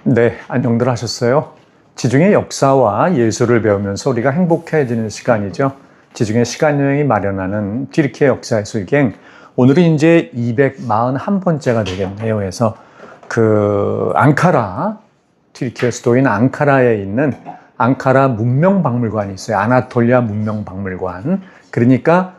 네, 안녕들 하셨어요? 지중해 역사와 예술을 배우면서 우리가 행복해지는 시간이죠. 지중해 시간여행이 마련하는 튀르키예 역사예술여행. 오늘은 이제 241번째가 되겠네요. 그래서 앙카라, 튀르키예 수도인 앙카라에 있는 앙카라 문명박물관이 있어요. 아나톨리아 문명박물관. 그러니까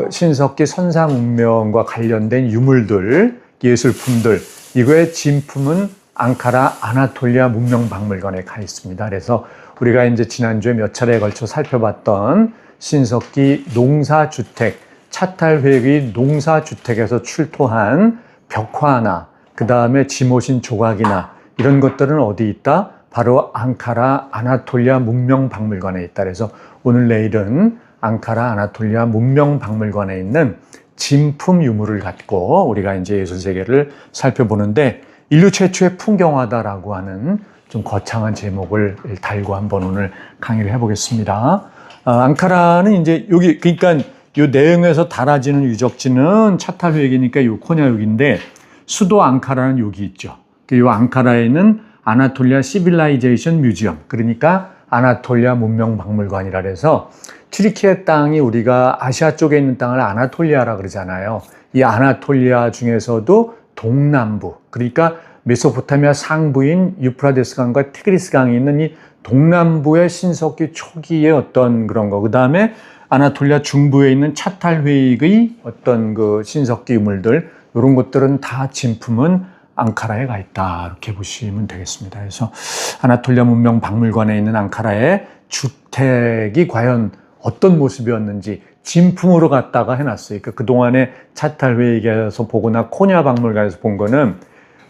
신석기 선사 문명과 관련된 유물들, 예술품들, 이거의 진품은 앙카라 아나톨리아 문명박물관에 가 있습니다. 그래서 우리가 이제 지난주에 몇 차례에 걸쳐 살펴봤던 신석기 농사주택, 차탈회의 농사주택에서 출토한 벽화나 그 다음에 지모신 조각이나 이런 것들은 어디 있다? 바로 앙카라 아나톨리아 문명박물관에 있다. 그래서 오늘 내일은 앙카라 아나톨리아 문명박물관에 있는 진품 유물을 갖고 우리가 이제 예술세계를 살펴보는데 인류 최초의 풍경화다라고 하는 좀 거창한 제목을 달고 한번 오늘 강의를 해보겠습니다. 앙카라는 이제 여기, 그러니까 이 내용에서 달아지는 유적지는 차탈회역이니까 요 코냐역인데 수도 앙카라는 여기 있죠. 이 앙카라에 있는 아나톨리아 시빌라이제이션 뮤지엄, 그러니까 아나톨리아 문명박물관이라 해서 튀르키예 땅이 우리가 아시아 쪽에 있는 땅을 아나톨리아라 그러잖아요. 이 아나톨리아 중에서도 동남부, 그러니까 메소포타미아 상부인 유프라데스 강과 티그리스 강이 있는 이 동남부의 신석기 초기의 어떤 그런 거, 그 다음에 아나톨리아 중부에 있는 차탈회익의 어떤 신석기 유물들, 이런 것들은 다 진품은 앙카라에 가 있다, 이렇게 보시면 되겠습니다. 그래서 아나톨리아 문명 박물관에 있는 앙카라의 주택이 과연 어떤 모습이었는지 진품으로 갖다가 해놨어요. 그러니까 그동안에 차탈회익에서 보거나 코냐 박물관에서 본 거는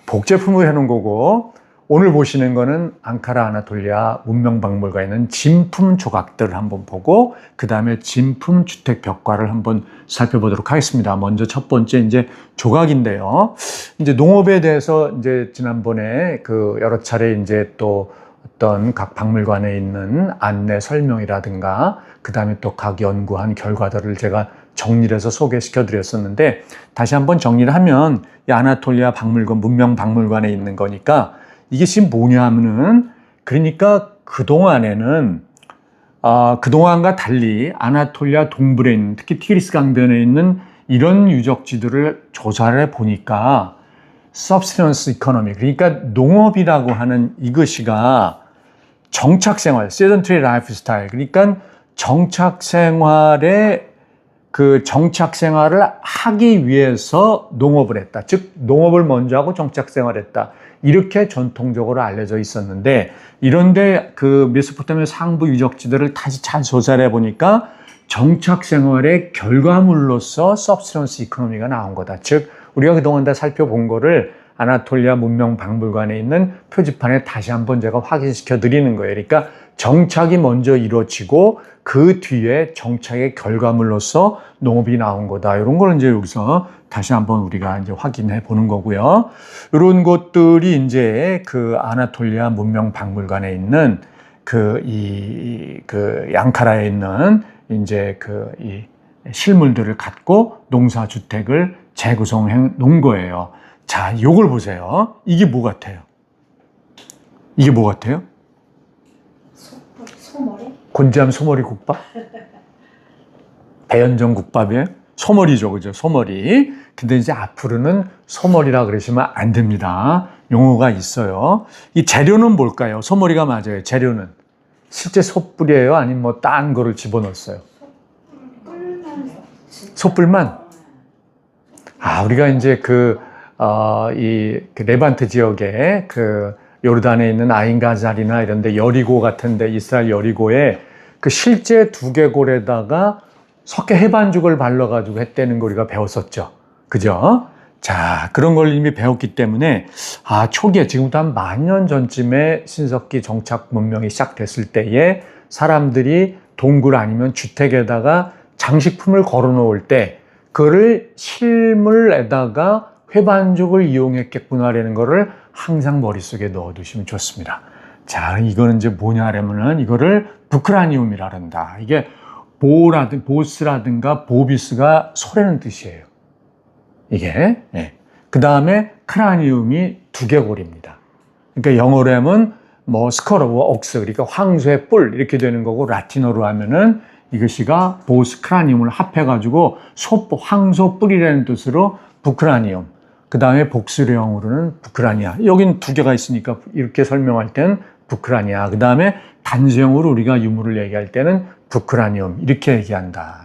복제품을 해놓은 거고, 오늘 보시는 거는 앙카라 아나톨리아 문명박물관에 있는 진품 조각들을 한번 보고, 그 다음에 진품 주택 벽화를 한번 살펴보도록 하겠습니다. 먼저 첫 번째 이제 조각인데요. 이제 농업에 대해서 이제 지난번에 여러 차례 이제 또 어떤 각 박물관에 있는 안내 설명이라든가 그 다음에 또 각 연구한 결과들을 제가 정리를 해서 소개시켜 드렸었는데, 다시 한번 정리를 하면 이 아나톨리아 박물관, 문명박물관에 있는 거니까 이게 지금 뭐냐 하면은, 그러니까 그동안에는 그동안과 달리 아나톨리아 동부에 있는, 특히 티그리스 강변에 있는 이런 유적지들을 조사를 해보니까 subsistence economy, 그러니까 농업이라고 하는 이것이가 정착생활, sedentary lifestyle, 그러니까 정착생활을 하기 위해서 농업을 했다. 즉, 농업을 먼저 하고 정착생활을 했다. 이렇게 전통적으로 알려져 있었는데, 이런데 메소포타미아 상부 유적지들을 다시 잘 조사를 해보니까 정착생활의 결과물로서 subsistence economy가 나온 거다. 즉, 우리가 그동안 다 살펴본 거를 아나톨리아 문명박물관에 있는 표지판에 다시 한번 제가 확인시켜 드리는 거예요. 그러니까 정착이 먼저 이루어지고 그 뒤에 정착의 결과물로서 농업이 나온 거다. 이런 걸 이제 여기서 다시 한번 우리가 이제 확인해 보는 거고요. 이런 것들이 이제 아나톨리아 문명박물관에 있는 앙카라에 있는 이제 이 실물들을 갖고 농사주택을 재구성해 놓은 거예요. 자, 요걸 보세요. 이게 뭐 같아요? 이게 뭐 같아요? 소머리? 곤지암 소머리 국밥? 배현정 국밥이에요? 소머리죠, 그죠? 소머리. 근데 이제 앞으로는 소머리라 그러시면 안 됩니다. 용어가 있어요. 이 재료는 뭘까요? 소머리가 맞아요. 재료는. 실제 솥불이에요? 아니면 뭐 딴 거를 집어넣었어요? 솥불만? 우리가 이제 레반트 지역에 요르단에 있는 아인 가잘이나 이런 데, 여리고 같은 데, 이스라엘 여리고에 실제 두개골에다가 석회 해반죽을 발라가지고 했다는 거 우리가 배웠었죠. 그죠? 자, 그런 걸 이미 배웠기 때문에, 초기에, 지금부터 한 10,000년 전쯤에 신석기 정착 문명이 시작됐을 때에 사람들이 동굴 아니면 주택에다가 장식품을 걸어 놓을 때, 그거를 실물에다가 회반죽을 이용했겠구나라는 거를 항상 머릿속에 넣어두시면 좋습니다. 자, 이거는 이제 뭐냐 하면은 이거를 부크라니움이라 한다. 이게 보스라든가 보비스가 소라는 뜻이에요. 이게. 그 다음에 크라니움이 두개골입니다. 그러니까 영어로 하면 뭐 스컬 오브 옥스, 그러니까 황소의 뿔 이렇게 되는 거고, 라틴어로 하면은 이것이가 보스 크라니움을 합해가지고 황소 뿔이라는 뜻으로 부크라니움. 그 다음에 복수령으로는 부크라니아. 여긴 두 개가 있으니까 이렇게 설명할 때는 부크라니아. 그 다음에 단수형으로 우리가 유물을 얘기할 때는 부크라니움. 이렇게 얘기한다.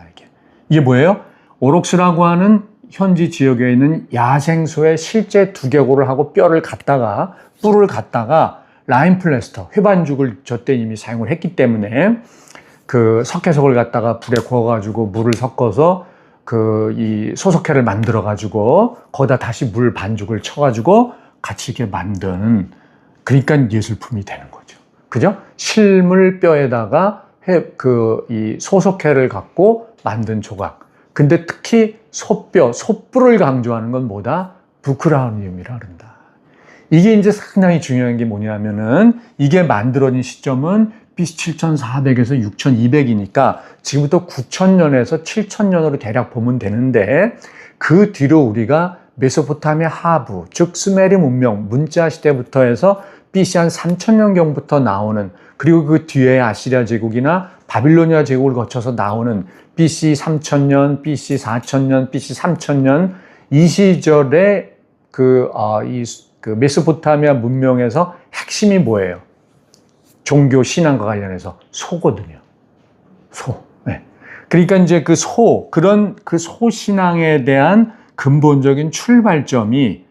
이게 뭐예요? 오록스라고 하는 현지 지역에 있는 야생소의 실제 두개골을 하고 뼈를 갖다가, 뿔을 갖다가 라임 플래스터, 회반죽을 저때 이미 사용을 했기 때문에 그 석회석을 갖다가 불에 구워가지고 물을 섞어서 이 소석회를 만들어가지고 거기다 다시 물 반죽을 쳐가지고 같이 이렇게 만든, 그러니까 예술품이 되는 거죠. 그죠? 실물 뼈에다가 이 소석회를 갖고 만든 조각. 근데 특히 소뼈, 소뿔을 강조하는 건 뭐다? 부크라니움이라 그런다. 이게 이제 상당히 중요한 게 뭐냐면은 이게 만들어진 시점은 BC 7400에서 6200이니까 지금부터 9000년에서 7000년으로 대략 보면 되는데, 그 뒤로 우리가 메소포타미아 하부, 즉 수메르 문명, 문자 시대부터 해서 BC 한 3000년경부터 나오는, 그리고 그 뒤에 아시리아 제국이나 바빌로니아 제국을 거쳐서 나오는 BC 3000년, BC 4000년, BC 3000년 이 시절에 그 메소포타미아 문명에서 핵심이 뭐예요? 종교 신앙과 관련해서 소거든요. 소. 네. 그러니까 이제 그 그런 소신앙에 대한 근본적인 출발점이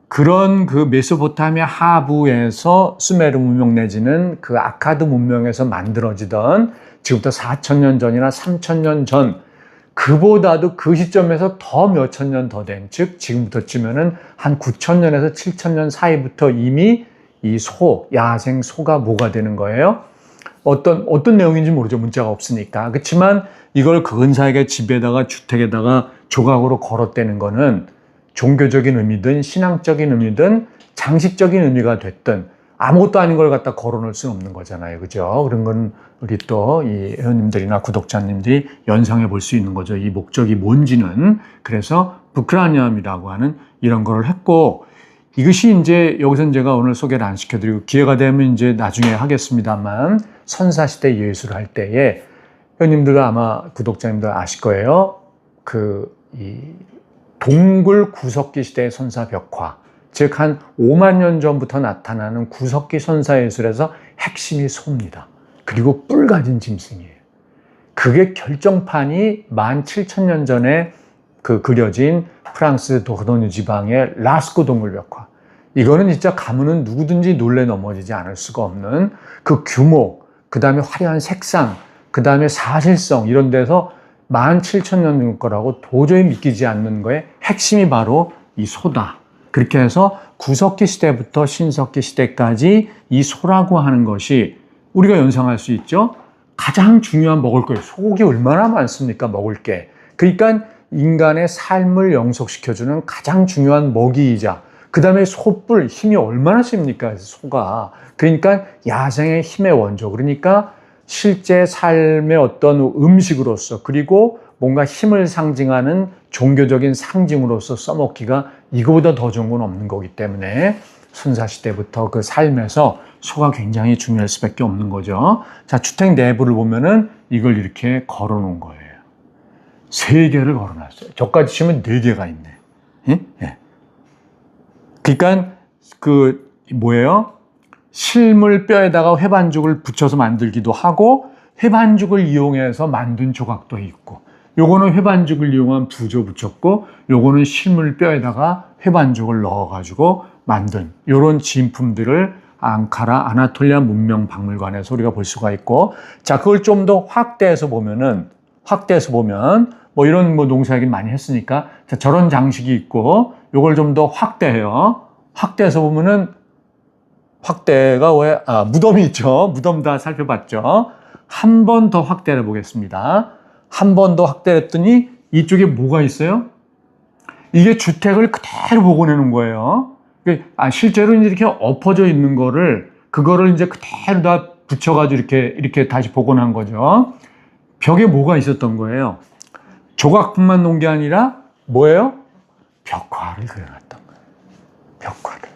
그런 그 메소포타미아 하부에서 수메르 문명 내지는 그 아카드 문명에서 만들어지던 지금부터 4000년 전이나 3000년 전, 그보다도 그 시점에서 더 몇천 년 더 된, 즉 지금부터쯤에는 한 9000년에서 7000년 사이부터 이미 이 야생 소가 뭐가 되는 거예요? 어떤 내용인지 모르죠. 문자가 없으니까. 그렇지만 이걸 근사하게 집에다가 주택에다가 조각으로 걸었다는 거는 종교적인 의미든 신앙적인 의미든 장식적인 의미가 됐든 아무것도 아닌 걸 갖다 걸어놓을 수는 없는 거잖아요. 그죠? 그런 건 우리 또 이 회원님들이나 구독자님들이 연상해 볼 수 있는 거죠. 이 목적이 뭔지는. 그래서 부크라니움이라고 하는 이런 거를 했고, 이것이 이제 여기서 제가 오늘 소개를 안 시켜드리고 기회가 되면 이제 나중에 하겠습니다만, 선사시대 예술을 할 때에 회원님들 아마 구독자님들 아실 거예요. 이 동굴 구석기 시대의 선사 벽화, 즉 한 5만 년 전부터 나타나는 구석기 선사 예술에서 핵심이 소입니다. 그리고 뿔 가진 짐승이에요. 그게 결정판이 17,000년 전에 그려진 프랑스 도르도뉴 지방의 라스코 동굴 벽화. 이거는 진짜 가면은 누구든지 놀래 넘어지지 않을 수가 없는 그 규모, 그 다음에 화려한 색상, 그 다음에 사실성, 이런 데서 17,000년 거라고 도저히 믿기지 않는 거에 핵심이 바로 이 소다. 그렇게 해서 구석기 시대부터 신석기 시대까지 이 소라고 하는 것이 우리가 연상할 수 있죠. 가장 중요한 먹을 거예요. 소고기 얼마나 많습니까? 먹을 게. 그러니까 인간의 삶을 영속시켜주는 가장 중요한 먹이이자, 그 다음에 소뿔, 힘이 얼마나 셉니까? 소가. 그러니까 야생의 힘의 원조. 그러니까 실제 삶의 어떤 음식으로서, 그리고 뭔가 힘을 상징하는 종교적인 상징으로서 써먹기가 이거보다 더 좋은 건 없는 거기 때문에 선사시대부터 그 삶에서 소가 굉장히 중요할 수밖에 없는 거죠. 자, 주택 내부를 보면은 이걸 이렇게 걸어 놓은 거예요. 3개를 걸어 놨어요. 저까지 치면 4개가 있네. 예? 그러니까 뭐예요? 실물 뼈에다가 회반죽을 붙여서 만들기도 하고, 회반죽을 이용해서 만든 조각도 있고, 요거는 회반죽을 이용한 부조 붙였고, 요거는 실물 뼈에다가 회반죽을 넣어가지고 만든 요런 진품들을 앙카라 아나톨리아 문명 박물관에서 우리가 볼 수가 있고, 자, 그걸 좀 더 확대해서 보면 뭐 이런 농사 얘기 많이 했으니까, 자, 저런 장식이 있고, 요걸 좀 더 확대해요. 확대해서 보면은, 확대가 무덤이 있죠. 무덤 다 살펴봤죠. 한 번 더 확대를 해보겠습니다. 한 번 더 확대를 했더니 이쪽에 뭐가 있어요? 이게 주택을 그대로 복원해 놓은 거예요. 실제로 이렇게 엎어져 있는 그거를 이제 그대로 다 붙여가지고 이렇게 다시 복원한 거죠. 벽에 뭐가 있었던 거예요? 조각품만 놓은 게 아니라 뭐예요? 벽화를 그려놨던 거예요. 벽화를.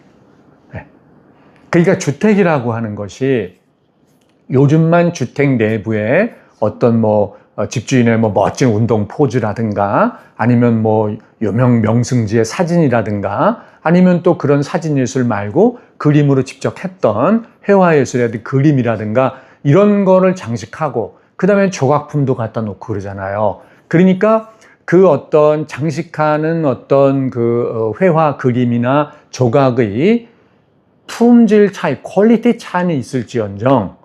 네. 그러니까 주택이라고 하는 것이 요즘만 주택 내부에 어떤 집주인의 멋진 운동 포즈라든가 아니면 유명 명승지의 사진이라든가 아니면 또 그런 사진 예술 말고 그림으로 직접 했던 회화예술이라든가 그림이라든가 이런 거를 장식하고 그 다음에 조각품도 갖다 놓고 그러잖아요. 그러니까 그 어떤 장식하는 어떤 그 회화 그림이나 조각의 품질 차이, 퀄리티 차이는 있을지언정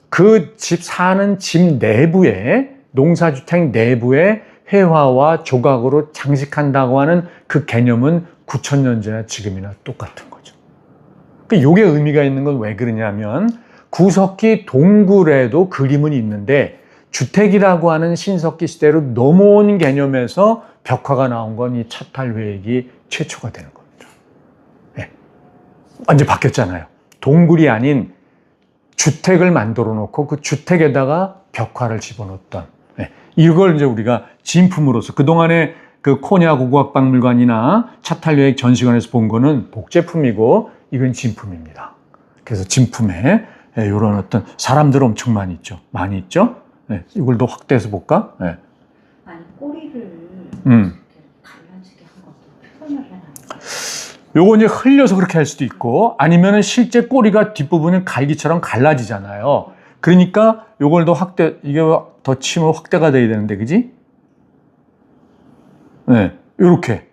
그 집 사는 집 내부에 농사주택 내부에 회화와 조각으로 장식한다고 하는 그 개념은 9,000년 전이나 지금이나 똑같은 거죠. 이게 의미가 있는 건 왜 그러냐면 구석기 동굴에도 그림은 있는데 주택이라고 하는 신석기 시대로 넘어온 개념에서 벽화가 나온 건 이 차탈회획이 최초가 되는 겁니다. 네. 완전 바뀌었잖아요. 동굴이 아닌 주택을 만들어 놓고 그 주택에다가 벽화를 집어넣었던 이걸 이제 우리가 진품으로서 그동안에 그 코냐 고고학박물관이나 차탈여행 전시관에서 본 거는 복제품이고 이건 진품입니다. 그래서 진품에 이런 어떤 사람들 엄청 많이 있죠. 많이 있죠. 이걸 더 확대해서 볼까? 아니 꼬리를 갈라지게 한 것도 표현을 해놔요. 요거 이제 흘려서 그렇게 할 수도 있고 아니면은 실제 꼬리가 뒷부분은 갈기처럼 갈라지잖아요. 그러니까 요걸 더 확대, 이게 더 치면 확대가 돼야 되는데, 그지? 요렇게.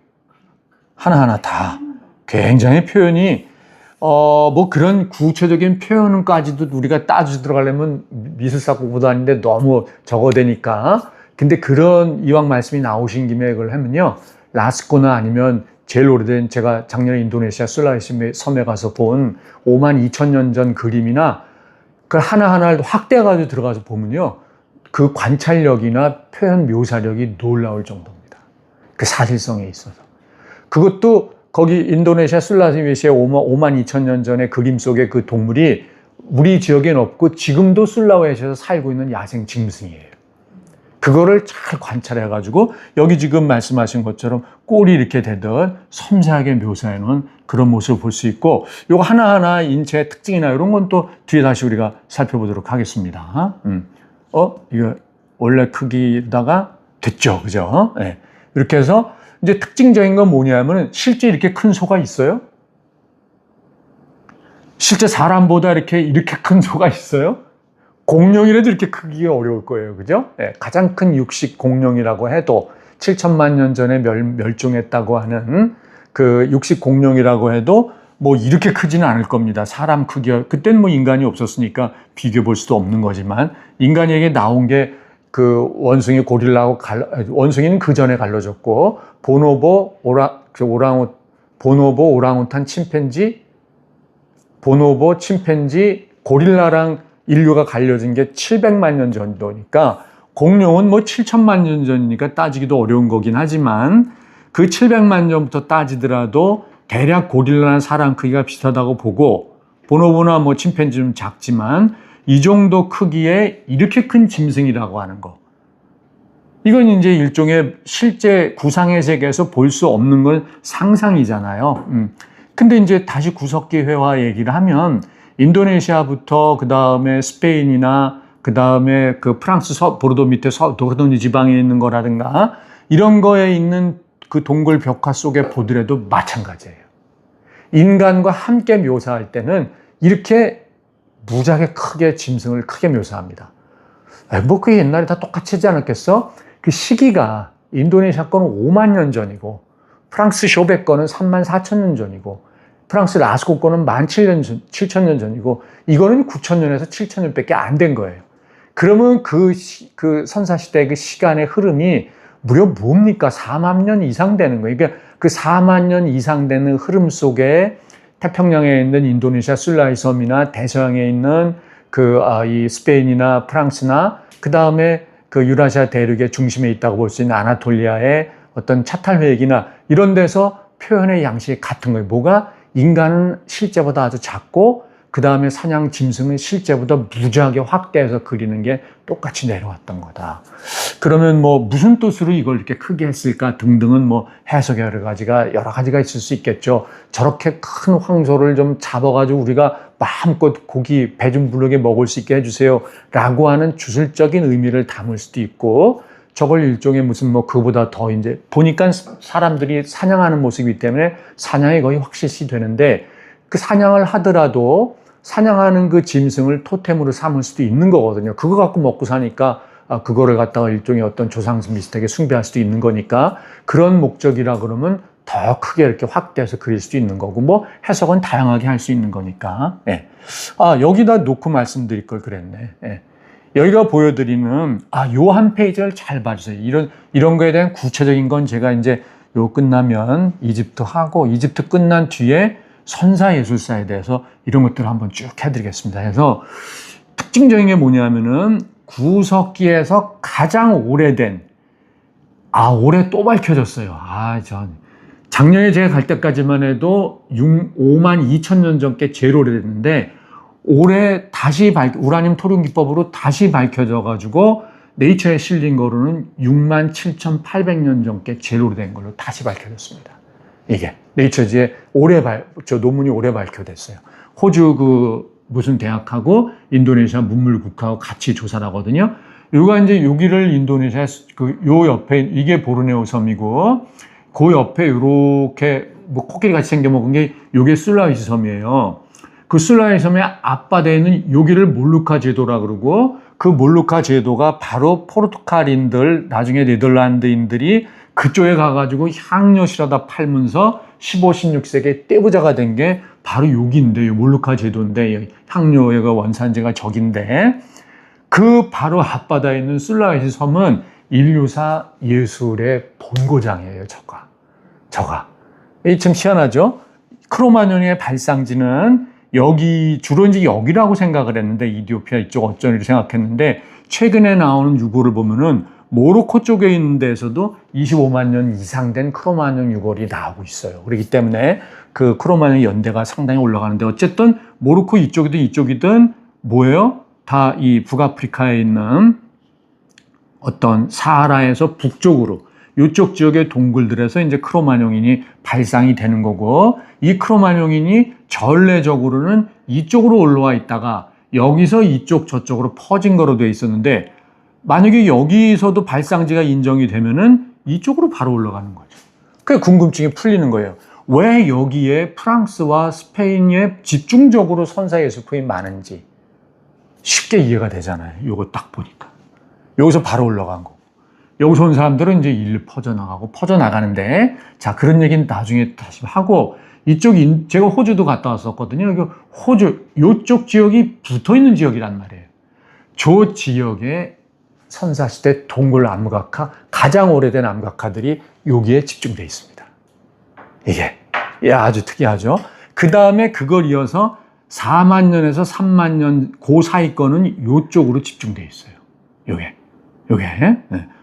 하나하나 다. 굉장히 표현이, 그런 구체적인 표현까지도 우리가 따져 들어가려면 미술사고보다 아닌데 너무 적어대니까. 근데 그런 이왕 말씀이 나오신 김에 그걸 하면요. 라스코나 아니면 제일 오래된 제가 작년에 인도네시아 술라웨시 섬에 가서 본 52,000년 전 그림이나 그 하나하나를 확대해가지고 들어가서 보면요. 그 관찰력이나 표현 묘사력이 놀라울 정도입니다. 그 사실성에 있어서. 그것도 거기 인도네시아 술라웨시의 52,000년 전의 그림 속의 그 동물이 우리 지역엔 없고 지금도 술라웨시에서 살고 있는 야생 짐승이에요. 그거를 잘 관찰해가지고 여기 지금 말씀하신 것처럼 꼴이 이렇게 되듯 섬세하게 묘사해 놓은 그런 모습을 볼 수 있고 요거 하나하나 인체의 특징이나 이런 건 또 뒤에 다시 우리가 살펴보도록 하겠습니다. 이거 원래 크기다가 됐죠. 그죠? 네. 이렇게 해서 이제 특징적인 건 뭐냐면은 실제 이렇게 큰 소가 있어요? 실제 사람보다 이렇게 큰 소가 있어요? 공룡이라도 이렇게 크기가 어려울 거예요. 그죠? 네, 가장 큰 육식 공룡이라고 해도 7천만 년 전에 멸종했다고 하는 그 육식 공룡이라고 해도 이렇게 크지는 않을 겁니다. 사람 크기가. 그때는 인간이 없었으니까 비교해 볼 수도 없는 거지만 인간에게 나온 게 그 원숭이 고릴라하고 원숭이는 그 전에 갈라졌고 보노보 오랑우탄 침팬지 고릴라랑 인류가 갈려진 게 700만 년 정도니까 공룡은 7천만 년 전이니까 따지기도 어려운 거긴 하지만 그 700만 년부터 따지더라도 대략 고릴라랑 사람 크기가 비슷하다고 보고 보노보나 침팬지는 작지만 이 정도 크기의 이렇게 큰 짐승이라고 하는 거. 이건 이제 일종의 실제 구상의 세계에서 볼 수 없는 건 상상이잖아요. 근데 이제 다시 구석기 회화 얘기를 하면 인도네시아부터 그 다음에 스페인이나 그 다음에 그 프랑스 보르도 밑에 도르도니 지방에 있는 거라든가 이런 거에 있는 그 동굴 벽화 속에 보더라도 마찬가지예요. 인간과 함께 묘사할 때는 이렇게 무지하게 크게 짐승을 크게 묘사합니다. 그게 옛날에 다 똑같이 하지 않았겠어? 그 시기가 인도네시아 거는 5만 년 전이고 프랑스 쇼베 거는 3만 4천 년 전이고 프랑스 라스코 거는 17,000년 전이고 이거는 9,000년에서 7,000년밖에 안 된 거예요. 그러면 그 선사시대의 그 시간의 흐름이 무려 뭡니까? 4만 년 이상 되는 거예요. 그러니까 그 4만 년 이상 되는 흐름 속에 태평양에 있는 인도네시아 술라이 섬이나 대서양에 있는 이 스페인이나 프랑스나 그 다음에 그 유라시아 대륙의 중심에 있다고 볼 수 있는 아나톨리아의 어떤 차탈회획이나 이런 데서 표현의 양식이 같은 거예요. 뭐가? 인간은 실제보다 아주 작고 그 다음에 산양 짐승은 실제보다 무지하게 확대해서 그리는 게 똑같이 내려왔던 거다. 그러면 뭐 무슨 뜻으로 이걸 이렇게 크게 했을까 등등은 뭐 해석이 여러 가지가 있을 수 있겠죠. 저렇게 큰 황소를 좀 잡아가지고 우리가 마음껏 고기 배 좀 부르게 먹을 수 있게 해주세요 라고 하는 주술적인 의미를 담을 수도 있고, 저걸 일종의 무슨 뭐 그보다 더 이제 보니까 사람들이 사냥하는 모습이기 때문에 사냥이 거의 확실시 되는데, 그 사냥을 하더라도 사냥하는 그 짐승을 토템으로 삼을 수도 있는 거거든요. 그거 갖고 먹고 사니까 그거를 갖다가 일종의 어떤 조상승 비슷하게 숭배할 수도 있는 거니까, 그런 목적이라 그러면 더 크게 이렇게 확대해서 그릴 수도 있는 거고, 뭐 해석은 다양하게 할 수 있는 거니까. 예. 여기다 놓고 말씀드릴 걸 그랬네. 예. 여기가 보여드리는 요 한 페이지를 잘 봐주세요. 이런 거에 대한 구체적인 건 제가 이제 요 끝나면 이집트 하고, 이집트 끝난 뒤에 선사예술사에 대해서 이런 것들을 한번 쭉 해드리겠습니다. 그래서 특징적인 게 뭐냐면은 구석기에서 가장 오래된, 올해 또 밝혀졌어요. 작년에 제가 갈 때까지만 해도 5만 2천 년 전께 제일 오래됐는데, 올해 다시 우라늄 토륨 기법으로 다시 밝혀져가지고 네이처에 실린 거로는 6만 7,800년 전께 제일 오래된 걸로 다시 밝혀졌습니다. 이게 네이처지에 논문이 올해 밝혀졌어요. 호주 무슨 대학하고 인도네시아 문물국하고 같이 조사를 하거든요. 요가 이제 여기를 인도네시아 요 옆에 이게 보르네오 섬이고, 그 옆에 요렇게 뭐 코끼리 같이 생겨 먹은 게 요게 술라웨시 섬이에요. 그 술라웨시 섬의 앞바다에 있는 여기를 몰루카 제도라 그러고, 그 몰루카 제도가 바로 포르투갈인들, 나중에 네덜란드인들이 그쪽에 가가지고 향료 실어다 팔면서 15, 16세기에 떼부자가 된 게 바로 여기인데, 몰루카 제도인데, 향료의 원산지가 저긴데, 그 바로 앞바다에 있는 술라웨시 섬은 인류사 예술의 본고장이에요, 저가. 이 참 희한하죠? 크로마뇽의 발상지는 주로 이제 여기라고 생각을 했는데, 이디오피아 이쪽 어쩌리를 생각했는데, 최근에 나오는 유골을 보면은 모로코 쪽에 있는 데에서도 25만 년 이상 된 크로마뇽 유골이 나오고 있어요. 그렇기 때문에 그 크로마뇽 연대가 상당히 올라가는데, 어쨌든 모로코 이쪽이든 뭐예요? 다 이 북아프리카에 있는 어떤 사하라에서 북쪽으로 이쪽 지역의 동굴들에서 이제 크로마뇽인이 발상이 되는 거고, 이 크로마뇽인이 전례적으로는 이쪽으로 올라와 있다가 여기서 이쪽 저쪽으로 퍼진 거로 되어 있었는데, 만약에 여기서도 발상지가 인정이 되면은 이쪽으로 바로 올라가는 거죠. 그 궁금증이 풀리는 거예요. 왜 여기에 프랑스와 스페인에 집중적으로 선사예술품이 많은지 쉽게 이해가 되잖아요. 요거 딱 보니까. 여기서 바로 올라간 거고, 여기서 온 사람들은 이제 일로 퍼져나가는데, 자, 그런 얘기는 나중에 다시 하고, 제가 호주도 갔다 왔었거든요. 요쪽 지역이 붙어 있는 지역이란 말이에요. 저 지역에 선사시대 동굴 암각화, 가장 오래된 암각화들이 여기에 집중되어 있습니다. 이게 아주 특이하죠. 그 다음에 그걸 이어서 4만 년에서 3만 년 그 사이 거는 요쪽으로 집중되어 있어요. 요게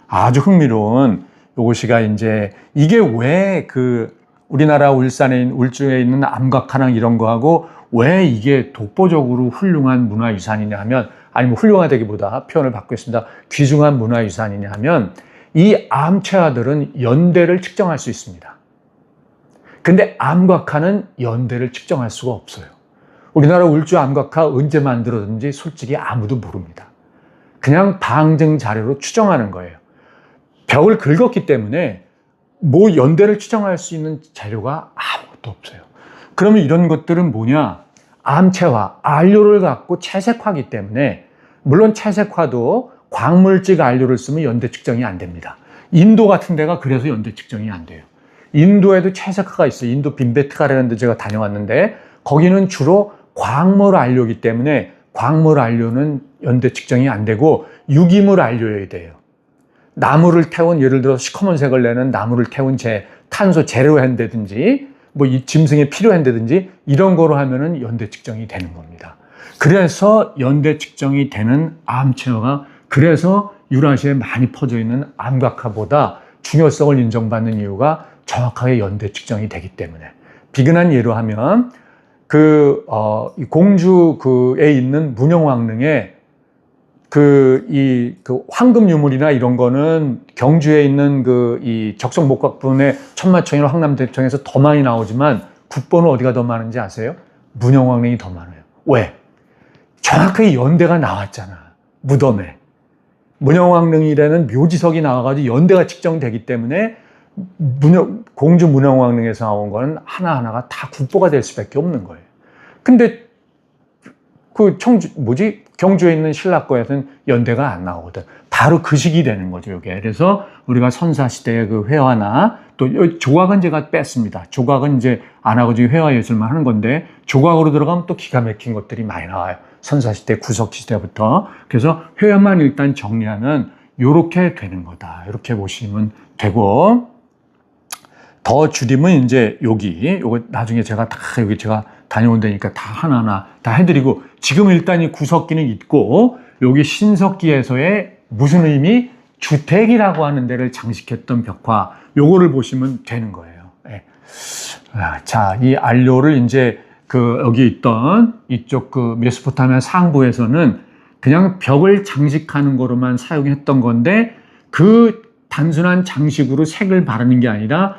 아주 흥미로운 요것이가 이제, 이게 왜 우리나라 울주에 있는 암각화랑 이런 거하고 왜 이게 독보적으로 훌륭한 문화유산이냐 하면, 아니면 훌륭하다기보다 표현을 바꾸겠습니다. 귀중한 문화유산이냐 하면, 이 암체화들은 연대를 측정할 수 있습니다. 근데 암각화는 연대를 측정할 수가 없어요. 우리나라 울주 암각화 언제 만들어졌는지 솔직히 아무도 모릅니다. 그냥 방증 자료로 추정하는 거예요. 벽을 긁었기 때문에 뭐 연대를 추정할 수 있는 자료가 아무것도 없어요. 그러면 이런 것들은 뭐냐? 암체화, 안료를 갖고 채색화하기 때문에, 물론 채색화도 광물질 안료를 쓰면 연대 측정이 안 됩니다. 인도 같은 데가 그래서 연대 측정이 안 돼요. 인도에도 채색화가 있어요. 인도 빈베트가라는 데 제가 다녀왔는데, 거기는 주로 광물 안료이기 때문에 광물 안료는 연대 측정이 안 되고 유기물 안료여야 돼요. 나무를 태운, 예를 들어 시커먼 색을 내는 나무를 태운 탄소 재료한다든지, 뭐 이 짐승에 필요한다든지, 이런 거로 하면은 연대 측정이 되는 겁니다. 그래서 연대 측정이 되는 암체화가, 그래서 유라시아에 많이 퍼져 있는 암각화보다 중요성을 인정받는 이유가 정확하게 연대 측정이 되기 때문에. 비근한 예로 하면, 이 공주에 있는 문영왕릉에 그 황금 유물이나 이런 거는 경주에 있는 이 적성목각분의 천마청이나 황남대청에서 더 많이 나오지만 국보는 어디가 더 많은지 아세요? 문영왕릉이 더 많아요. 왜? 정확하게 연대가 나왔잖아. 무덤에. 문영왕릉이라는 묘지석이 나와가지고 연대가 측정되기 때문에 공주 문영왕릉에서 나온 거는 하나하나가 다 국보가 될 수밖에 없는 거예요. 근데 경주에 있는 신라거에서는 연대가 안 나오거든. 바로 그 시기 되는 거죠, 이게. 그래서 우리가 선사시대의 그 회화나 또 조각은 제가 뺐습니다. 조각은 이제 안 하고 지금 회화 예술만 하는 건데 조각으로 들어가면 또 기가 막힌 것들이 많이 나와요. 선사시대, 구석시대부터. 그래서 회화만 일단 정리하면 요렇게 되는 거다. 이렇게 보시면 되고, 더 줄이면 이제 요거 나중에 제가 제가 다녀온 데니까 다 하나하나 다 해드리고, 지금 일단 이 구석기는 있고, 여기 신석기에서의 무슨 의미? 주택이라고 하는 데를 장식했던 벽화, 요거를 보시면 되는 거예요. 네. 자, 이 안료를 이제 여기 있던 이쪽 메소포타미아 상부에서는 그냥 벽을 장식하는 거로만 사용했던 건데, 그 단순한 장식으로 색을 바르는 게 아니라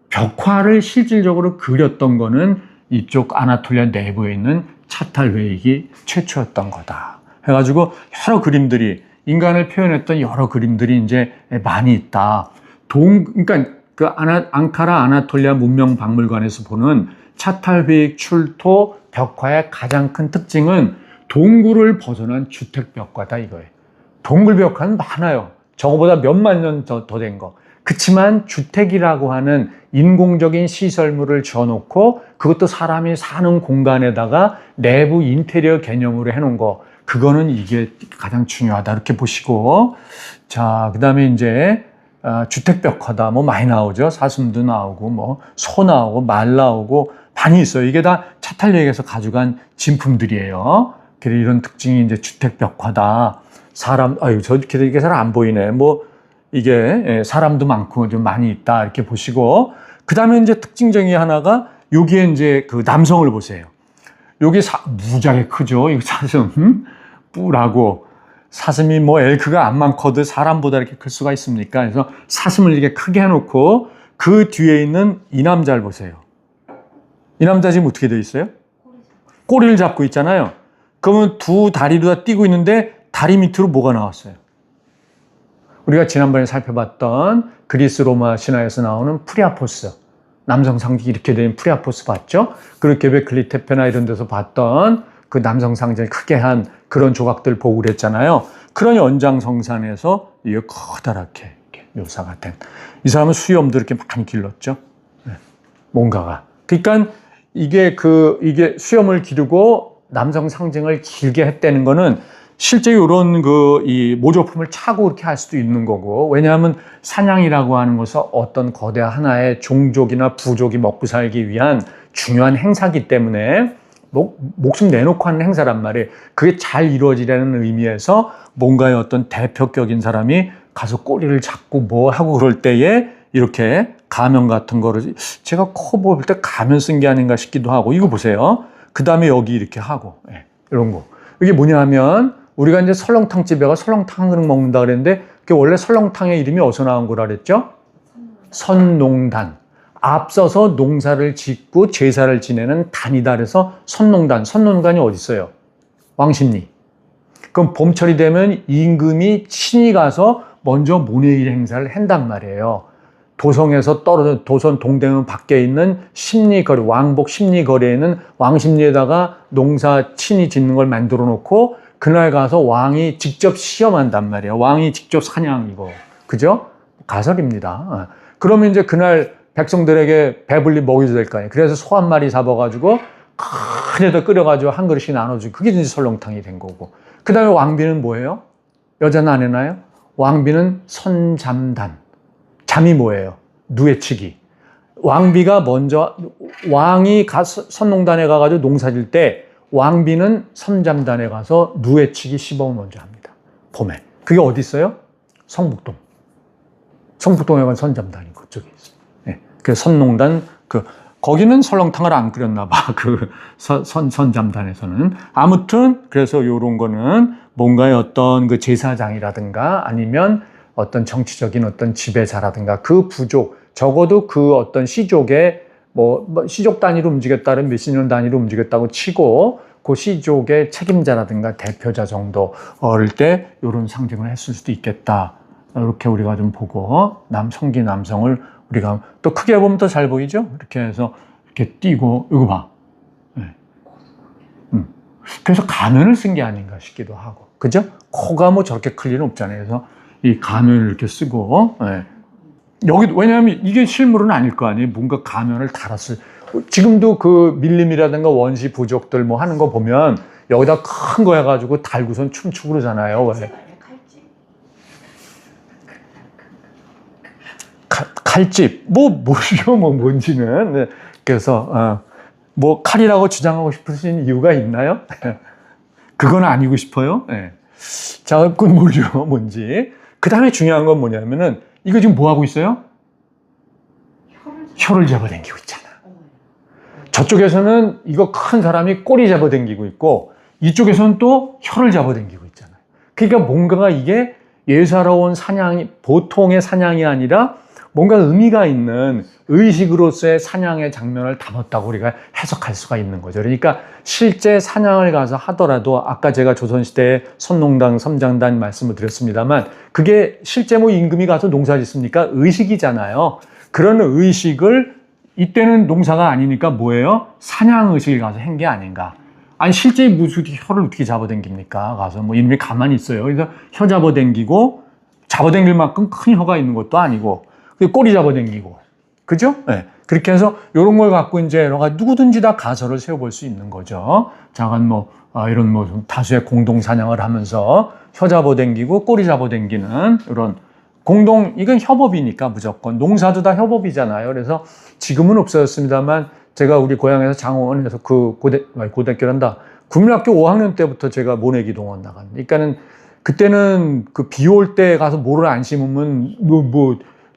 벽화를 실질적으로 그렸던 거는 이쪽 아나톨리아 내부에 있는 차탈베이기 최초였던 거다. 해가지고 여러 그림들이, 인간을 표현했던 여러 그림들이 이제 많이 있다. 그러니까 앙카라 아나톨리아 문명박물관에서 보는 차탈베이기 출토 벽화의 가장 큰 특징은 동굴을 벗어난 주택 벽화다 이거예요. 동굴 벽화는 많아요. 저거보다 몇만 년 더 된 거. 그치만 주택이라고 하는 인공적인 시설물을 지어놓고 그것도 사람이 사는 공간에다가 내부 인테리어 개념으로 해놓은 거, 그거는 이게 가장 중요하다 이렇게 보시고, 자, 그 다음에 이제 주택벽화다 뭐 많이 나오죠. 사슴도 나오고 뭐 소 나오고 말 나오고 많이 있어요. 이게 다 차탈리에게서 가져간 진품들이에요. 그래서 이런 특징이 이제 주택벽화다. 이게 잘 안 보이네. 뭐 이게 사람도 많고 좀 많이 있다 이렇게 보시고, 그 다음에 이제 특징적인 하나가 여기에 이제 남성을 보세요. 여기 무지하게 크죠. 이거 사슴 뿔하고, 사슴이 뭐 엘크가 안 많거든 사람보다 이렇게 클 수가 있습니까? 그래서 사슴을 이렇게 크게 해놓고 그 뒤에 있는 이 남자를 보세요. 이 남자 지금 어떻게 돼 있어요? 꼬리를 잡고 있잖아요. 그러면 두 다리로 다 뛰고 있는데 다리 밑으로 뭐가 나왔어요? 우리가 지난번에 살펴봤던 그리스 로마 신화에서 나오는 프리아포스, 남성 상징이 이렇게 된 프리아포스 봤죠? 그리고 게베클리테페나 이런 데서 봤던 그 남성 상징을 크게 한 그런 조각들 보고 그랬잖아요. 그런 연장성산에서 이게 커다랗게 이렇게 묘사가 된, 이 사람은 수염도 이렇게 많이 길렀죠. 뭔가가. 그러니까 이게 수염을 기르고 남성 상징을 길게 했다는 거는 실제 이런 이 모조품을 차고 이렇게 할 수도 있는 거고, 왜냐하면 사냥이라고 하는 것은 어떤 거대 하나의 종족이나 부족이 먹고 살기 위한 중요한 행사기 때문에 목숨 내놓고 하는 행사란 말이에요. 그게 잘 이루어지려는 의미에서 뭔가의 어떤 대표격인 사람이 가서 꼬리를 잡고 뭐 하고 그럴 때에 이렇게 가면 같은 거를, 제가 코 볼 때 가면 쓴 게 아닌가 싶기도 하고, 이거 보세요. 그 다음에 여기 이렇게 하고, 이런 거. 이게 뭐냐 하면, 우리가 이제 설렁탕 집에 가 설렁탕 한 그릇 먹는다 그랬는데, 그게 원래 설렁탕의 이름이 어디서 나온 거라 그랬죠? 선농단. 앞서서 농사를 짓고 제사를 지내는 단이다 그래서 선농단. 선농단이 어디 있어요? 왕십리. 그럼 봄철이 되면 임금이 친히 가서 먼저 문예일 행사를 한단 말이에요. 도성에서 떨어져, 도선 동대문 밖에 있는 십리거리, 왕복 십리거리에는 왕십리에다가 농사 친히 짓는 걸 만들어 놓고 그날 가서 왕이 직접 시험한단 말이에요. 왕이 직접 사냥이고, 그죠? 가설입니다. 그러면 이제 그날 백성들에게 배불리 먹여줘야 될 거 아니에요. 그래서 소 한 마리 잡아가지고 큰 데다 끓여가지고 한 그릇씩 나눠주고, 그게 이제 설렁탕이 된 거고. 그 다음에 왕비는 뭐예요? 여자는 안 해나요? 왕비는 선잠단. 잠이 뭐예요? 누에치기. 왕비가 먼저, 왕이 선농단에 가가지고 농사질 때 왕비는 선잠단에 가서 누에치기 시범을 먼저 합니다. 봄에. 그게 어디 있어요? 성북동. 성북동에 간 선잠단이 그쪽에 있어요. 그래서 선농단, 거기는 설렁탕을 안 끓였나 봐. 그 선잠단에서는. 아무튼 그래서 요런 거는 뭔가의 어떤 그 제사장이라든가 아니면 어떤 정치적인 어떤 지배자라든가 그 부족, 적어도 그 어떤 시족의 뭐 시족 단위로 움직였다는 몇십 년 단위로 움직였다고 치고 그 시족의 책임자라든가 대표자 정도일 때 이런 상징을 했을 수도 있겠다. 이렇게 우리가 좀 보고 성기 남성을 우리가 또 크게 보면 더 잘 보이죠? 이렇게 해서 이렇게 띄고 이거 봐. 네. 그래서 가면을 쓴 게 아닌가 싶기도 하고, 그죠? 코가 뭐 저렇게 클 일은 없잖아요. 그래서 이 가면을 이렇게 쓰고, 네. 여기 왜냐하면 이게 실물은 아닐 거 아니에요. 뭔가 가면을 달았을. 지금도 그 밀림이라든가 원시 부족들 뭐 하는 거 보면 여기다 큰 거 해가지고 달고선 춤추고 그러잖아요. 왜? 칼집 모르죠 뭐 뭔지는. 네. 그래서 뭐 칼이라고 주장하고 싶으신 이유가 있나요? 그건 아니고 싶어요. 네. 자, 그건 모르죠 뭔지. 그 다음에 중요한 건 뭐냐면은 이거 지금 뭐 하고 있어요? 혀를 잡아당기고 있잖아. 저쪽에서는 이거 큰 사람이 꼬리 잡아당기고 있고 이쪽에서는 또 혀를 잡아당기고 있잖아요. 그러니까 뭔가가 이게 예수하러 온 사냥이 보통의 사냥이 아니라 뭔가 의미가 있는 의식으로서의 사냥의 장면을 담았다고 우리가 해석할 수가 있는 거죠. 그러니까 실제 사냥을 가서 하더라도 아까 제가 조선시대의 선농당, 섬장단 말씀을 드렸습니다만 그게 실제 뭐 임금이 가서 농사 짓습니까? 의식이잖아요. 그런 의식을 이때는 농사가 아니니까 뭐예요? 사냥 의식을 가서 한 게 아닌가. 아니 실제 무슨 혀를 어떻게 잡아당깁니까? 가서 뭐 이놈이 가만히 있어요. 그래서 혀 잡아당기고 잡아당길 만큼 큰 혀가 있는 것도 아니고 꼬리 잡아당기고, 그죠? 네. 그렇게 해서 이런 걸 갖고 이제 여러 가지 누구든지 다 가설을 세워볼 수 있는 거죠. 잠깐 이런 좀 다수의 공동 사냥을 하면서 혀 잡아당기고 꼬리 잡아당기는 이런 이건 협업이니까 무조건 농사도 다 협업이잖아요. 그래서 지금은 없어졌습니다만 제가 우리 고향에서 장원에서 그 고등학교란다. 국민학교 5학년 때부터 제가 모내기 동원 나간. 그러니까는 그때는 그 비 올 때 가서 모를 안 심으면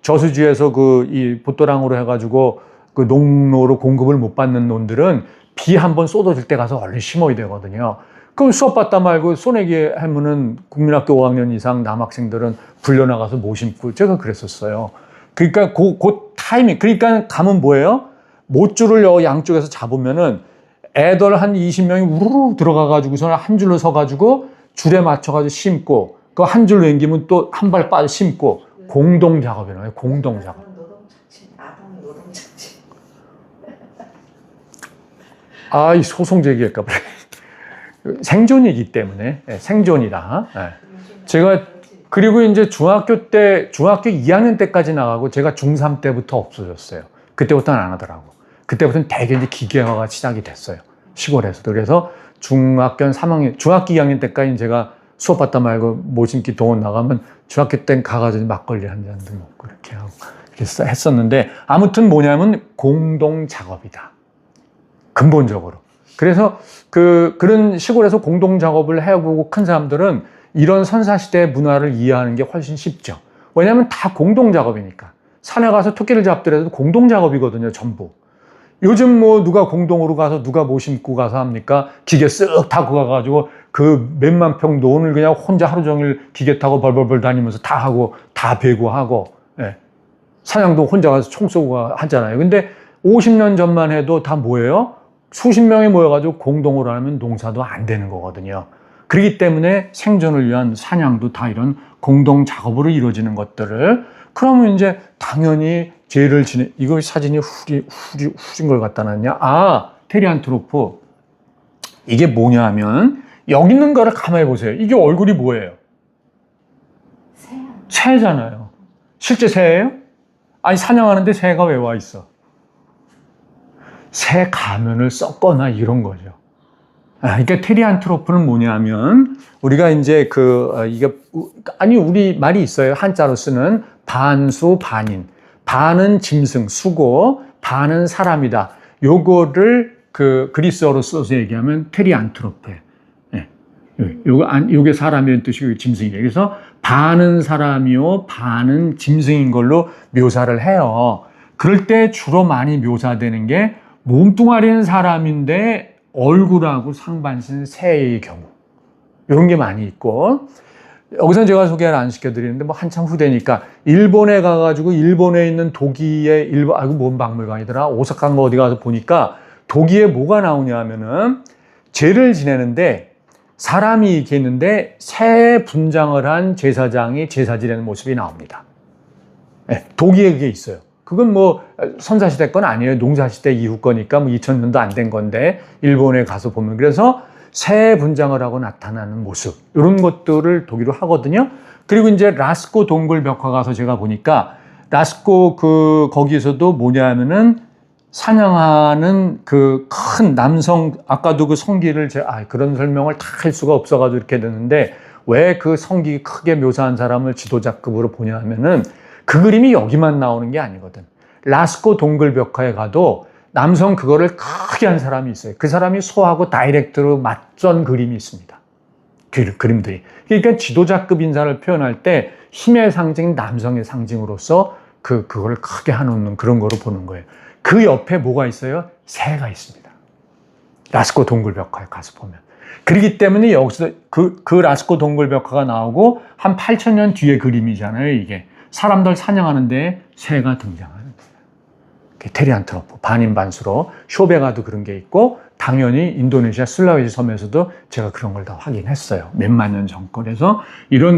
저수지에서 이 보도랑으로 해가지고 그 농로로 공급을 못 받는 놈들은 비 한번 쏟아질 때 가서 얼른 심어야 되거든요. 그럼 수업 받다 말고 소내기 하면은 국민학교 5학년 이상 남학생들은 불려나가서 못 심고 제가 그랬었어요. 그러니까 그 타이밍, 그러니까 가면 뭐예요? 못줄을 양쪽에서 잡으면은 애들 한 20명이 우르르 들어가가지고서는 한 줄로 서가지고 줄에 맞춰가지고 심고 그 한 줄 남기면 또 한 발 빠져 심고 공동 작업이에요. 공동 작업. 노동자치. 이 소송 제기할까 봐. 생존이기 때문에 생존이다. 제가 그리고 이제 중학교 2학년 때까지 나가고 제가 중3 때부터 없어졌어요. 그때부터는 안 하더라고. 그때부터는 대개 이제 기계화가 시작이 됐어요. 시골에서도. 그래서 중학교 2학년 때까지 제가 수업 받다 말고 모심기 동원 나가면 중학교 땐 가가지고 막걸리 한 잔도 먹고 이렇게 하고 이렇게 했었는데 아무튼 뭐냐면 공동 작업이다. 근본적으로. 그래서 그런 시골에서 공동 작업을 해보고 큰 사람들은 이런 선사시대의 문화를 이해하는 게 훨씬 쉽죠. 왜냐하면 다 공동 작업이니까. 산에 가서 토끼를 잡더라도 공동 작업이거든요, 전부. 요즘 누가 공동으로 가서 누가 뭐 심고 가서 합니까? 기계 쓱 타고 가가지고 그 몇만 평 논을 그냥 혼자 하루 종일 기계 타고 벌벌벌 다니면서 다 하고 다 베고 하고, 예. 사냥도 혼자 가서 총 쏘고 하잖아요. 근데 50년 전만 해도 다 뭐예요? 수십 명이 모여가지고 공동으로 하면 농사도 안 되는 거거든요. 그렇기 때문에 생존을 위한 사냥도 다 이런 공동 작업으로 이루어지는 것들을 그러면 이제 당연히 죄를 이거 사진이 후진 걸 갖다 놨냐? 테리안트로프. 이게 뭐냐 하면 여기 있는 거를 가만히 보세요. 이게 얼굴이 뭐예요? 새잖아요. 실제 새예요? 아니 사냥하는데 새가 왜 와 있어? 새 가면을 썼거나 이런 거죠. 그러니까 테리안트로프는 뭐냐면 우리가 이제 우리 말이 있어요. 한자로 쓰는 반수 반인. 반은 짐승, 수고, 반은 사람이다. 요거를 그리스어로 써서 얘기하면 테리안트로페. 예. 요게 사람이라는 뜻이고 짐승이에요. 그래서 반은 사람이요, 반은 짐승인 걸로 묘사를 해요. 그럴 때 주로 많이 묘사되는 게 몸뚱아리는 사람인데 얼굴하고 상반신 새의 경우. 이런 게 많이 있고, 여기서 제가 소개를 안 시켜드리는데, 뭐 한참 후대니까, 일본에 가가지고, 일본에 있는 도기의 뭔 박물관이더라? 오사카인가 어디 가서 보니까, 도기에 뭐가 나오냐 하면은, 제를 지내는데, 사람이 이렇게 있는데, 새 분장을 한 제사장이 제사 지내는 모습이 나옵니다. 네, 도기에 그게 있어요. 그건 뭐, 선사시대 건 아니에요. 농사시대 이후 거니까, 뭐 2000년도 안 된 건데, 일본에 가서 보면. 그래서, 새 분장을 하고 나타나는 모습, 이런 것들을 도기로 하거든요. 그리고 이제 라스코 동굴 벽화 가서 제가 보니까 라스코 거기에서도 뭐냐 하면은 사냥하는 그 큰 남성, 아까도 그 성기를 그런 설명을 다 할 수가 없어가지고 이렇게 됐는데, 왜 그 성기 크게 묘사한 사람을 지도자급으로 보냐 하면은 그 그림이 여기만 나오는 게 아니거든. 라스코 동굴 벽화에 가도 남성 그거를 크게 한 사람이 있어요. 그 사람이 소하고 다이렉트로 맞선 그림이 있습니다. 그림들이. 그러니까 지도자급 인사를 표현할 때 힘의 상징, 남성의 상징으로서 그거를 크게 해놓는 그런 거로 보는 거예요. 그 옆에 뭐가 있어요? 새가 있습니다. 라스코 동굴 벽화에 가서 보면. 그렇기 때문에 여기서 그 라스코 동굴 벽화가 나오고 한 8,000년 뒤의 그림이잖아요, 이게. 사람들 사냥하는데 새가 등장하는 거예요. 테리안트로프, 반인반수로. 쇼베가도 그런 게 있고, 당연히 인도네시아 술라웨시 섬에서도 제가 그런 걸 다 확인했어요. 몇만 년 전 거라서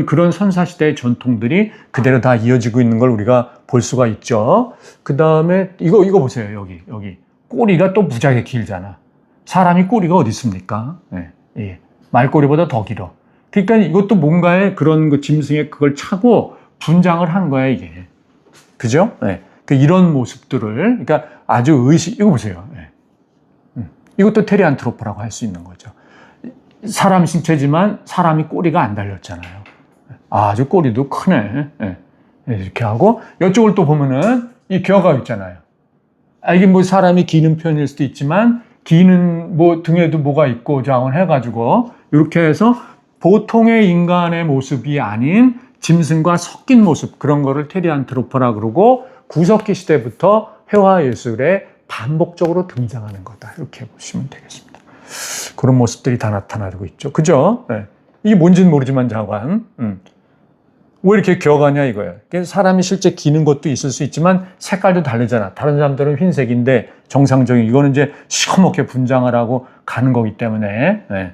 그런 선사시대의 전통들이 그대로 다 이어지고 있는 걸 우리가 볼 수가 있죠. 그 다음에 이거 보세요. 여기. 꼬리가 또 무지하게 길잖아. 사람이 꼬리가 어디 있습니까? 네, 예. 말꼬리보다 더 길어. 그러니까 이것도 뭔가의 그런 그 짐승의 그걸 차고 분장을 한 거야, 이게. 그죠? 네. 이런 모습들을, 그러니까 아주 이거 보세요. 네. 이것도 테리안트로프라고 할 수 있는 거죠. 사람 신체지만 사람이 꼬리가 안 달렸잖아요. 아주 꼬리도 크네. 네. 이렇게 하고, 이쪽을 또 보면은 이 겨가 있잖아요. 이게 뭐 사람이 기는 편일 수도 있지만, 기는 뭐 등에도 뭐가 있고, 자원 해가지고, 이렇게 해서 보통의 인간의 모습이 아닌 짐승과 섞인 모습, 그런 거를 테리안트로프라 그러고, 구석기 시대부터 회화 예술에 반복적으로 등장하는 거다. 이렇게 보시면 되겠습니다. 그런 모습들이 다 나타나고 있죠. 그죠? 네. 이게 뭔지는 모르지만 자관. 왜 이렇게 기어가냐 이거예요. 사람이 실제 기는 것도 있을 수 있지만 색깔도 다르잖아. 다른 사람들은 흰색인데 정상적인, 이거는 이제 시커멓게 분장을 하고 가는 거기 때문에, 네.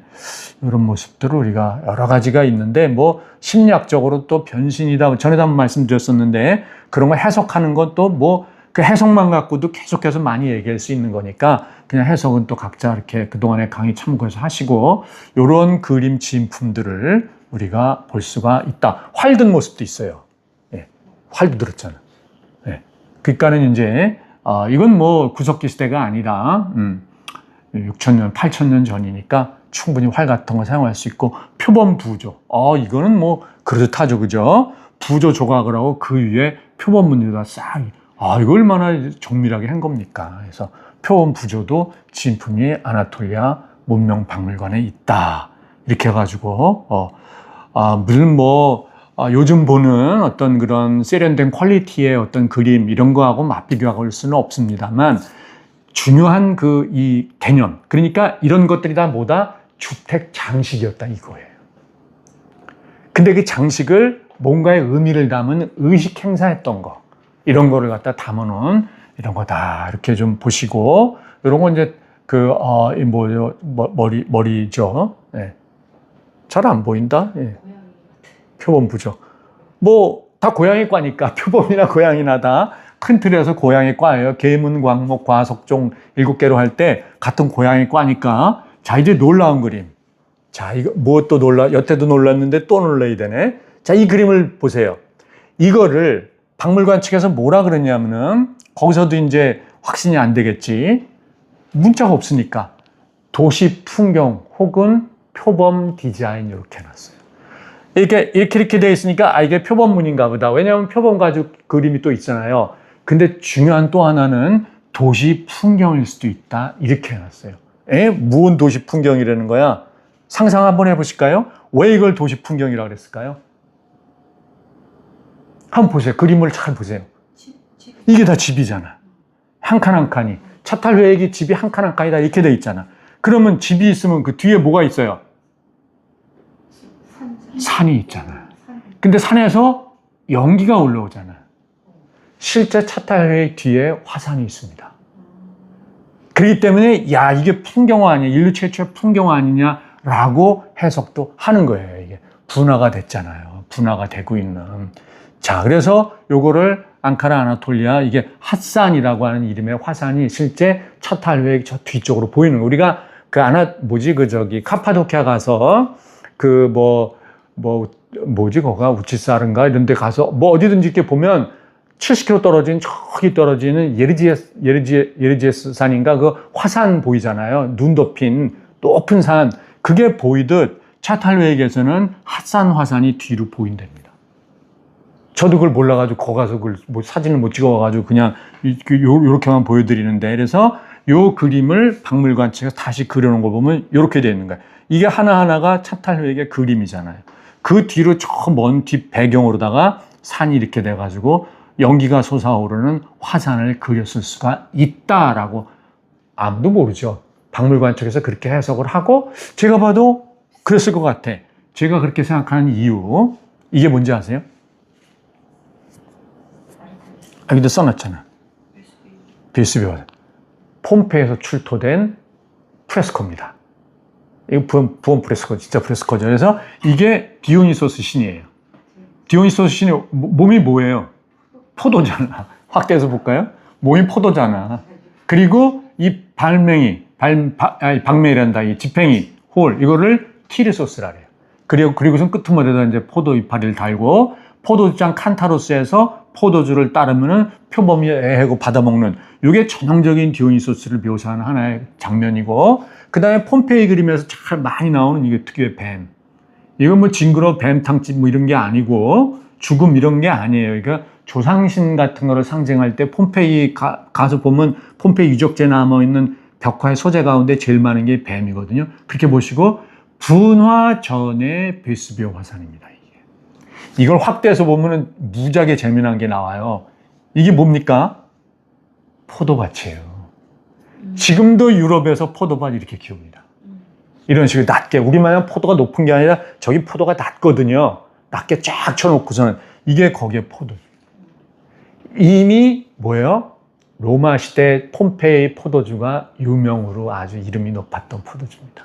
이런 모습들을 우리가 여러 가지가 있는데, 뭐 심리학적으로 또 변신이다, 전에도 한번 말씀드렸었는데, 그런 거 해석하는 것도 뭐 그 해석만 갖고도 계속해서 많이 얘기할 수 있는 거니까 그냥 해석은 또 각자 이렇게 그동안에 강의 참고해서 하시고, 이런 그림 진품들을 우리가 볼 수가 있다. 활 든 모습도 있어요. 예, 활도 들었잖아. 예. 그러니까는 이제 이건 뭐 구석기 시대가 아니라 6,000년, 8,000년 전이니까 충분히 활 같은 거 사용할 수 있고, 표범 부조. 이거는 뭐 그렇다죠, 그죠? 부조 조각을 하고 그 위에 표범문에다 싹. 이거 얼마나 정밀하게 한 겁니까? 그래서 표범 부조도 진품이 아나톨리아 문명박물관에 있다. 이렇게 해가지고 무슨 요즘 보는 어떤 그런 세련된 퀄리티의 어떤 그림 이런 거하고 맞비교할 수는 없습니다만, 중요한 이 개념, 그러니까 이런 것들이 다 뭐다? 주택 장식이었다 이거예요. 근데 그 장식을 뭔가의 의미를 담은 의식 행사했던 거, 이런 거를 갖다 담아놓은 이런 거다. 이렇게 좀 보시고, 이런 건 이제 머리죠. 네. 잘 안 보인다. 예. 표범 부조. 뭐 다 고양이 과니까 표범이나 고양이나 다 큰 틀에서 고양이 과예요. 계문, 광목, 과석종 7개로 할 때 같은 고양이 과니까. 자, 이제 놀라운 그림. 자, 이거 뭐 또 여태도 놀랐는데 또 놀라야 되네. 자, 이 그림을 보세요. 이거를 박물관 측에서 뭐라 그랬냐면은, 거기서도 이제 확신이 안 되겠지. 문자가 없으니까 도시 풍경 혹은 표범 디자인 이렇게 해놨어요. 이렇게 돼 있으니까 이게 표범문인가 보다. 왜냐하면 표범 가지고 그림이 또 있잖아요. 근데 중요한 또 하나는 도시 풍경일 수도 있다. 이렇게 해놨어요. 무슨 도시 풍경이라는 거야? 상상 한번 해보실까요? 왜 이걸 도시 풍경이라고 그랬을까요? 한번 보세요. 그림을 잘 보세요. 이게 다 집이잖아. 한 칸 한 칸이. 차탈회액이 집이 한 칸 한 칸이다 이렇게 돼 있잖아. 그러면 집이 있으면 그 뒤에 뭐가 있어요? 산이 있잖아. 근데 산에서 연기가 올라오잖아. 실제 차탈회액 뒤에 화산이 있습니다. 그렇기 때문에 야 이게 풍경화 아니야, 인류 최초의 풍경화 아니냐라고 해석도 하는 거예요. 이게 분화가 됐잖아요. 분화가 되고 있는. 자, 그래서 요거를 앙카라 아나톨리아, 이게 핫산이라고 하는 이름의 화산이 실제 차탈회액 저 뒤쪽으로 보이는 거. 우리가 그 카파도키아 가서 거가 우치사른가 이런 데 가서 뭐 어디든지 이렇게 보면 70km 떨어진 저기 떨어지는 예르지에스 산인가 그 화산 보이잖아요. 눈 덮인 높은 산. 그게 보이듯 차탈회액에서는 핫산 화산이 뒤로 보인답니다. 저도 그걸 몰라가지고 거기 가서 그걸 뭐 사진을 못 찍어가지고 그냥 요렇게만 보여드리는데, 그래서 요 그림을 박물관 측에서 다시 그려놓은 거 보면 요렇게 되어 있는 거예요. 이게 하나하나가 차탈회액의 그림이잖아요. 그 뒤로 저 먼 뒷 배경으로다가 산이 이렇게 돼가지고 연기가 솟아오르는 화산을 그렸을 수가 있다라고 아무도 모르죠. 박물관 측에서 그렇게 해석을 하고 제가 봐도 그랬을 것 같아. 제가 그렇게 생각하는 이유, 이게 뭔지 아세요? 여기도 써놨잖아. 베수비오. 폼페이에서 출토된 프레스코입니다. 이거 부원 프레스코, 진짜 프레스코죠. 그래서 이게 디오니소스 신이에요. 디오니소스 신이 몸이 뭐예요? 포도잖아. 확대해서 볼까요? 몸이 포도잖아. 그리고 이 박맹이란다. 이 지팽이, 홀, 이거를 티르소스라 그래요. 그리고선 끄트머리에다 이제 포도 이파리를 달고, 포도주장 칸타로스에서 포도주를 따르면은 표범이 애하고 받아먹는, 이게 전형적인 디오니소스를 묘사하는 하나의 장면이고, 그 다음에 폼페이 그림에서 잘 많이 나오는 이게 특유의 뱀. 이건 뭐 징그러 뱀탕집 뭐 이런 게 아니고, 죽음 이런 게 아니에요. 그러니까 조상신 같은 거를 상징할 때 폼페이 가서 보면 폼페이 유적지에 남아있는 벽화의 소재 가운데 제일 많은 게 뱀이거든요. 그렇게 보시고, 분화 전의 베수비오 화산입니다. 이걸 확대해서 보면은 무지하게 재미난 게 나와요. 이게 뭡니까? 포도밭이에요. 지금도 유럽에서 포도밭 이렇게 키웁니다. 이런 식으로 낮게. 우리마냥 포도가 높은 게 아니라 저기 포도가 낮거든요. 낮게 쫙 쳐놓고서는 이게 거기에 포도. 이미 뭐예요? 로마 시대 폼페이 포도주가 유명으로 아주 이름이 높았던 포도주입니다.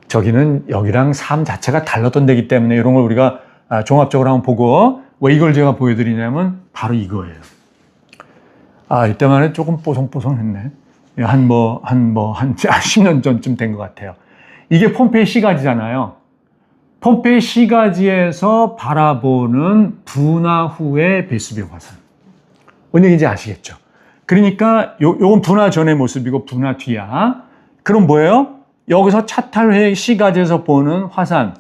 저기는 여기랑 삶 자체가 달랐던 데기 때문에 이런 걸 우리가 종합적으로 한번 보고, 왜 이걸 제가 보여드리냐면 바로 이거예요. 이때만 해도 조금 뽀송뽀송했네. 한 10년 전쯤 된 것 같아요. 이게 폼페이 시가지잖아요. 폼페이 시가지에서 바라보는 분화 후의 베수비오 화산. 뭔 얘기인지 아시겠죠? 그러니까 요건 분화 전의 모습이고 분화 뒤야. 그럼 뭐예요? 여기서 차탈회액 시가지에서 보는 화산,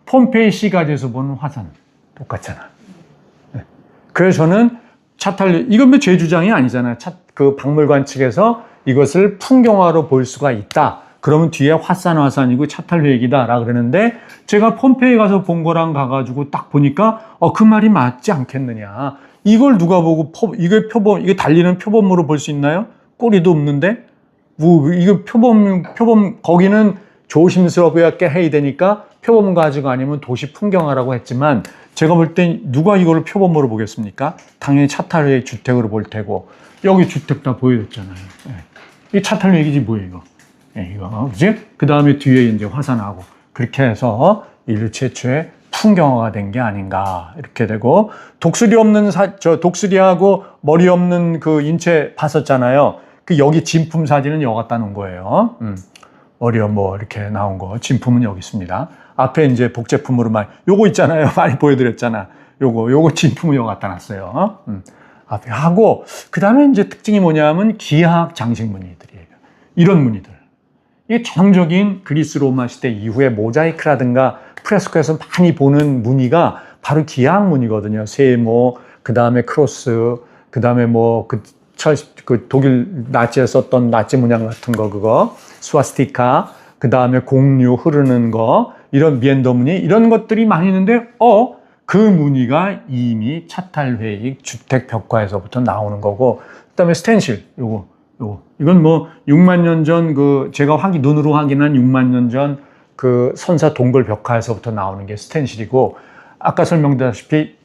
폼페이 시가지에서 보는 화산 똑같잖아. 네. 그래서 저는 이건 뭐 제 주장이 아니잖아요. 그 박물관 측에서 이것을 풍경화로 볼 수가 있다. 그러면 뒤에 화산이고 차탈회액이다라 그러는데, 제가 폼페이 가서 본 거랑 가가지고 딱 보니까 그 말이 맞지 않겠느냐. 이걸 누가 보고 이게 달리는 표범으로 볼 수 있나요? 꼬리도 없는데 이거 표범 거기는 조심스럽게 해야 되니까 표범 가지고 아니면 도시 풍경화라고 했지만, 제가 볼 땐 누가 이거를 표범으로 보겠습니까? 당연히 차탈회액 주택으로 볼 테고, 여기 주택 다 보여줬잖아요. 이 차탈회액이지 뭐예요, 이거. 이거, 그지? 그 다음에 뒤에 이제 화산하고, 그렇게 해서 인류 최초의 풍경화가 된 게 아닌가, 이렇게 되고, 독수리하고 머리 없는 그 인체 봤었잖아요. 그 여기 진품 사진은 여기 갖다 놓은 거예요. 어려 이렇게 나온 거. 진품은 여기 있습니다. 앞에 이제 복제품으로 요거 있잖아요. 많이 보여드렸잖아. 요거 진품은 여기 갖다 놨어요. 앞에 하고, 그 다음에 이제 특징이 뭐냐면 기하학 장식 무늬들이에요. 이런 무늬들. 이게 전형적인 그리스 로마 시대 이후에 모자이크라든가 프레스코에서 많이 보는 무늬가 바로 기하학 무늬거든요. 세모, 그 다음에 크로스, 그 다음에 독일 나치에 썼던 나치 문양 같은 거, 그거, 스와스티카, 그 다음에 공류 흐르는 거, 이런 미엔더 무늬, 이런 것들이 많이 있는데, 그 무늬가 이미 차탈회익 주택 벽화에서부터 나오는 거고, 그 다음에 스텐실, 요거, 이건 뭐 6만 년 전 제가 눈으로 확인한 6만 년 전 그 선사 동굴 벽화에서부터 나오는 게 스텐실이고, 아까 설명드렸다시피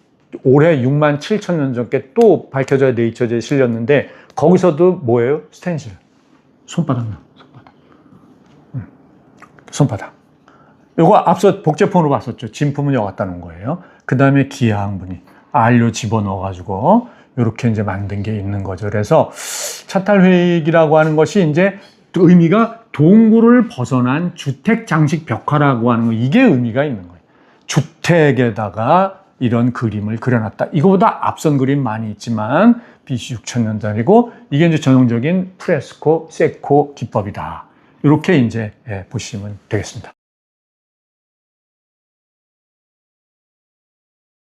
올해 6만 7천 년 전께 또 밝혀져야 네이처지에 실렸는데, 거기서도 뭐예요? 스텐실. 손바닥. 손바닥. 요거 앞서 복제폰으로 봤었죠. 진품은 여기 갖다 놓은 거예요. 그 다음에 기하학문이 알료 집어넣어가지고 이렇게 이제 만든 게 있는 거죠. 그래서 차탈회익이라고 하는 것이 이제 의미가 동굴을 벗어난 주택 장식 벽화라고 하는 거, 이게 의미가 있는 거예요. 주택에다가 이런 그림을 그려놨다. 이거보다 앞선 그림 많이 있지만 BC 6천년 전이고, 이게 이제 전형적인 프레스코, 세코 기법이다. 이렇게 이제 보시면 되겠습니다.